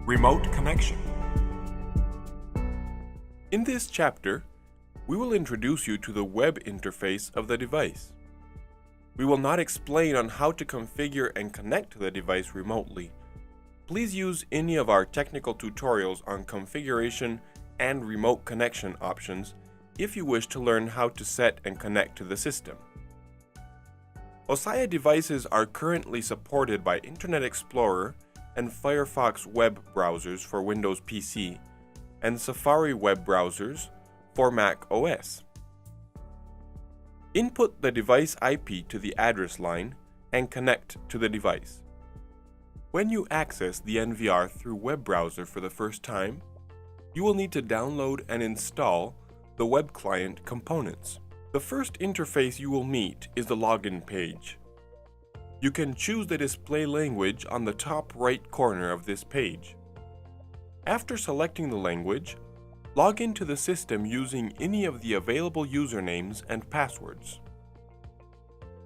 Remote connection. In this chapter, we will introduce you to the web interface of the device. We will not explain on how to configure and connect to the device remotely. Please use any of our technical tutorials on configuration and remote connection options if you wish to learn how to set and connect to the system. Ossia devices are currently supported by Internet Explorer and Firefox web browsers for Windows PC and Safari web browsers for Mac OS. Input the device IP to the address line and connect to the device. When you access the NVR through web browser for the first time, you will need to download and install the web client components. The first interface you will meet is the login page. You can choose the display language on the top right corner of this page. After selecting the language, log into the system using any of the available usernames and passwords.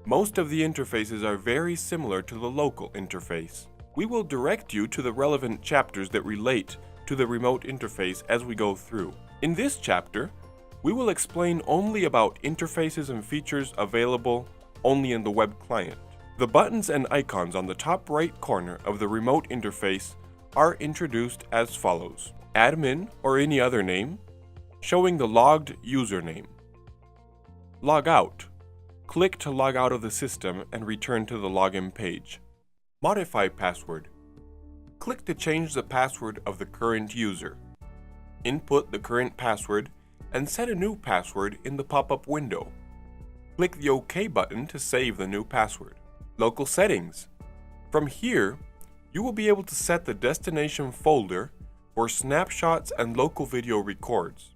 Most of the interfaces are very similar to the local interface. We will direct you to the relevant chapters that relate to the remote interface as we go through. In this chapter, we will explain only about interfaces and features available only in the web client. The buttons and icons on the top right corner of the remote interface are introduced as follows: admin or any other name, showing the logged username. Log out. Click to log out of the system and return to the login page. Modify password. Click to change the password of the current user. Input the current password and set a new password in the pop-up window. Click the OK button to save the new password. Local settings. From here, you will be able to set the destination folder for snapshots and local video records.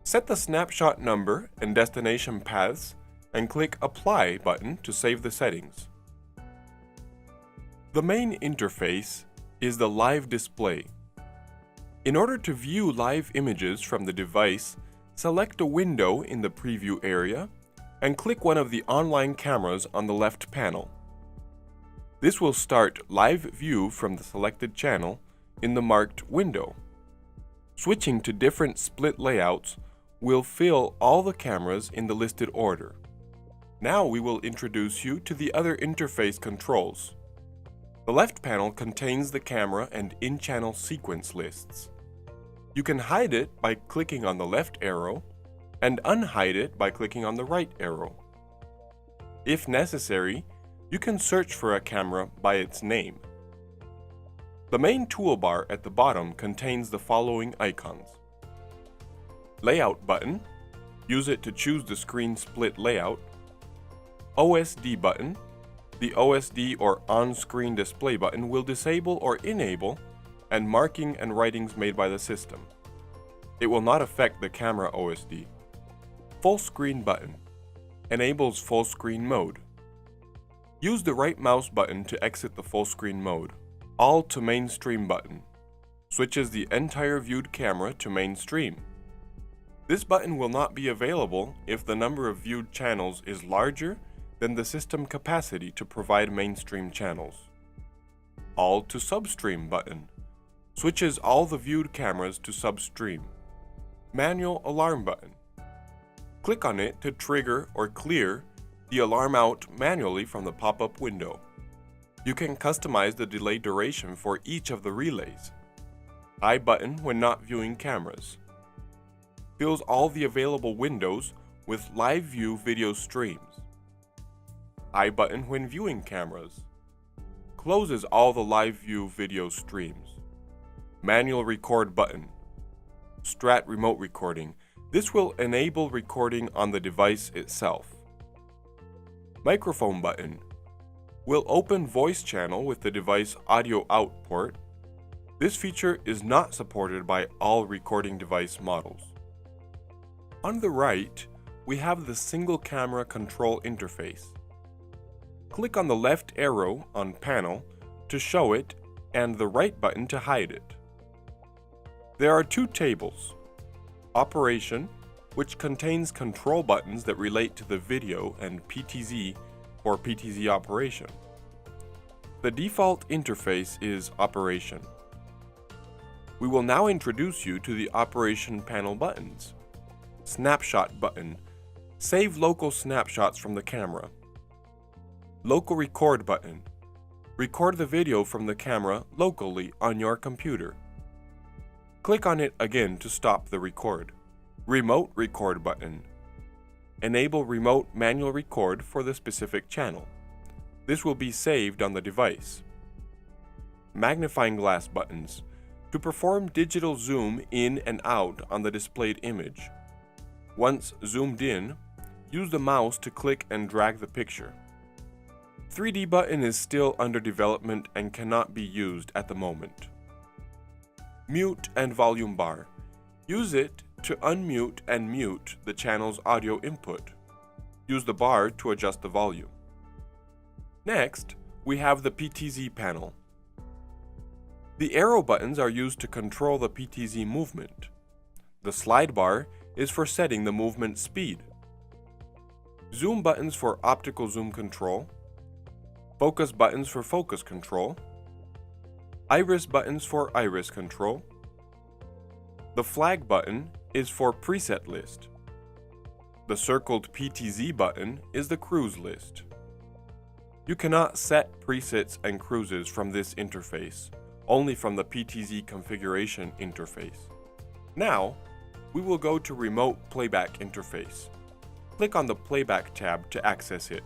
Set the snapshot number and destination paths and click Apply button to save the settings. The main interface is the live display. In order to view live images from the device, select a window in the preview area and click one of the online cameras on the left panel. This will start live view from the selected channel in the marked window. Switching to different split layouts will fill all the cameras in the listed order. Now we will introduce you to the other interface controls. The left panel contains the camera and in-channel sequence lists. You can hide it by clicking on the left arrow and unhide it by clicking on the right arrow. If necessary, you can search for a camera by its name. The main toolbar at the bottom contains the following icons. Layout button. Use it to choose the screen split layout. OSD button. The OSD or on-screen display button will disable or enable and marking and writings made by the system. It will not affect the camera OSD. Full screen button. Enables full screen mode. Use the right mouse button to exit the full screen mode. All to mainstream button. Switches the entire viewed camera to mainstream. This button will not be available if the number of viewed channels is larger than the system capacity to provide mainstream channels. All to substream button. Switches all the viewed cameras to substream. Manual alarm button. Click on it to trigger or clear the alarm out manually from the pop-up window. You can customize the delay duration for each of the relays. I button when not viewing cameras. Fills all the available windows with live view video streams. I button when viewing cameras. Closes all the live view video streams. Manual record button. Strat remote recording. This will enable recording on the device itself. Microphone button. Will open voice channel with the device audio out port. This feature is not supported by all recording device models. On the right, we have the single camera control interface. Click on the left arrow on panel to show it and the right button to hide it. There are two tables. Operation, which contains control buttons that relate to the video, and PTZ for PTZ operation. The default interface is Operation. We will now introduce you to the operation panel buttons. Snapshot button. Save local snapshots from the camera. Local record button. Record the video from the camera locally on your computer. Click on it again to stop the record. Remote record button. Enable remote manual record for the specific channel. This will be saved on the device. Magnifying glass buttons. To perform digital zoom in and out on the displayed image. Once zoomed in, use the mouse to click and drag the picture. 3D button is still under development and cannot be used at the moment. Mute and volume bar. Use it to unmute and mute the channel's audio input. Use the bar to adjust the volume. Next, we have the PTZ panel. The arrow buttons are used to control the PTZ movement. The slide bar is for setting the movement speed. Zoom buttons for optical zoom control. Focus buttons for focus control. Iris buttons for iris control. The flag button is for preset list. The circled PTZ button is the cruise list. You cannot set presets and cruises from this interface, only from the PTZ configuration interface. Now, we will go to Remote Playback Interface. Click on the Playback tab to access it.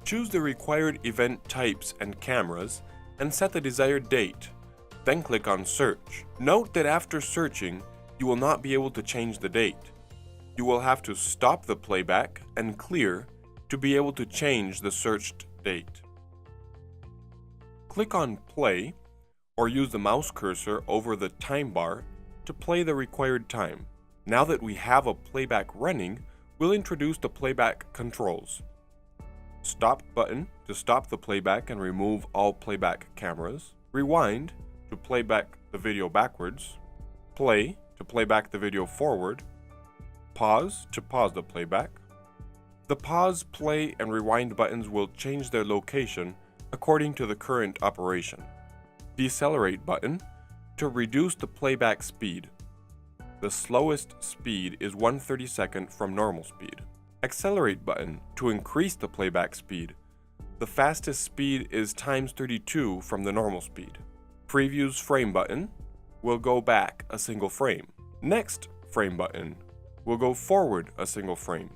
Choose the required event types and cameras and set the desired date. Then click on Search. Note that after searching, you will not be able to change the date. You will have to stop the playback and clear to be able to change the searched date. Click on Play or use the mouse cursor over the time bar to play the required time. Now that we have a playback running, we'll introduce the Playback Controls. Stop button to stop the playback and remove all playback cameras. Rewind to play back the video backwards. Play to play back the video forward. Pause to pause the playback. The pause, play, and rewind buttons will change their location according to the current operation. Decelerate button to reduce the playback speed. The slowest speed is 1/32 from normal speed. Accelerate button to increase the playback speed. The fastest speed is ×32 from the normal speed. Previews frame button will go back a single frame. Next frame button will go forward a single frame.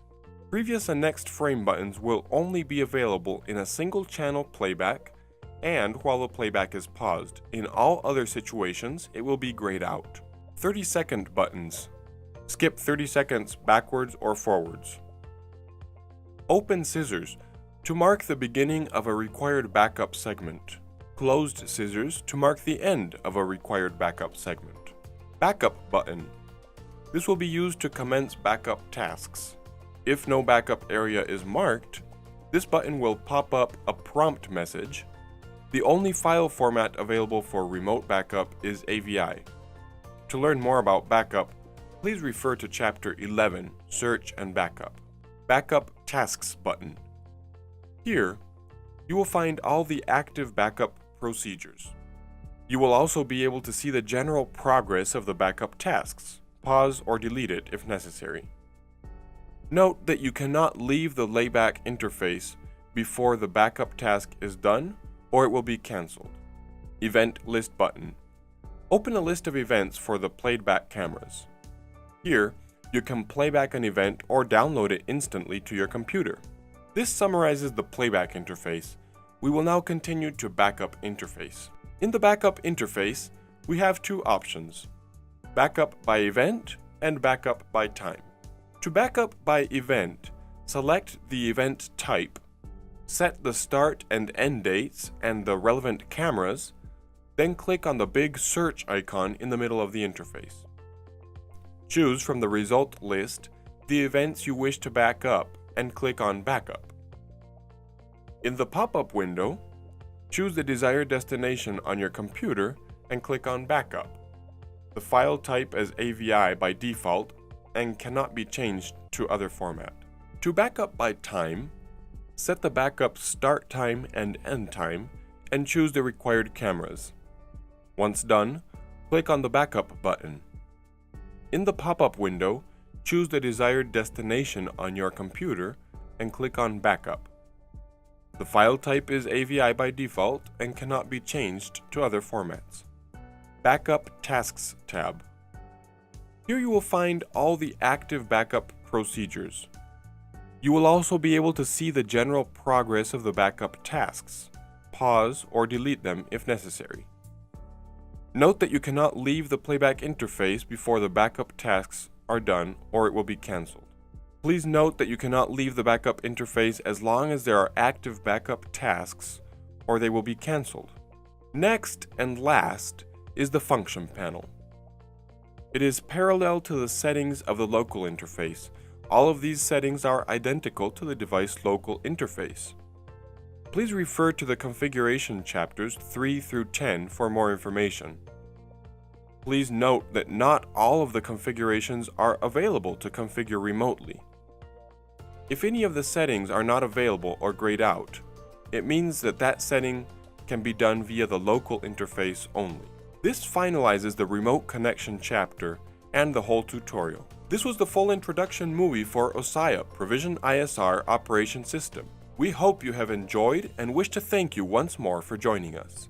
Previous and next frame buttons will only be available in a single channel playback and while the playback is paused. In all other situations, it will be grayed out. 30-second buttons. Skip 30 seconds backwards or forwards. Open scissors to mark the beginning of a required backup segment. Closed scissors to mark the end of a required backup segment. Backup button. This will be used to commence backup tasks. If no backup area is marked, this button will pop up a prompt message. The only file format available for remote backup is AVI. To learn more about backup, please refer to Chapter 11, Search and Backup. Backup Tasks button. Here, you will find all the active backup procedures. You will also be able to see the general progress of the backup tasks. Pause or delete it if necessary. Note that you cannot leave the layback interface before the backup task is done or it will be cancelled. Event List button. Open a list of events for the playback cameras. Here, you can play back an event or download it instantly to your computer. This summarizes the playback interface. We will now continue to backup interface. In the backup interface, we have two options: backup by event and backup by time. To backup by event, select the event type, set the start and end dates and the relevant cameras, then click on the big search icon in the middle of the interface. Choose from the result list the events you wish to back up and click on Backup. In the pop-up window, choose the desired destination on your computer and click on Backup. The file type as AVI by default and cannot be changed to other format. To backup by time, set the backup start time and end time and choose the required cameras. Once done, Click on the Backup button. In the pop-up window, choose the desired destination on your computer and click on Backup. The file type is AVI by default and cannot be changed to other formats. Backup Tasks tab. Here you will find all the active backup procedures. You will also be able to see the general progress of the backup tasks, pause or delete them if necessary. Note that you cannot leave the playback interface before the backup tasks are done or it will be cancelled. Please note that you cannot leave the backup interface as long as there are active backup tasks or they will be cancelled. Next and last is the function panel. It is parallel to the settings of the local interface. All of these settings are identical to the device local interface. Please refer to the configuration chapters 3 through 10 for more information. Please note that not all of the configurations are available to configure remotely. If any of the settings are not available or grayed out, it means that that setting can be done via the local interface only. This finalizes the remote connection chapter and the whole tutorial. This was the full introduction movie for OSIA PROVISION-ISR operation system. We hope you have enjoyed and wish to thank you once more for joining us.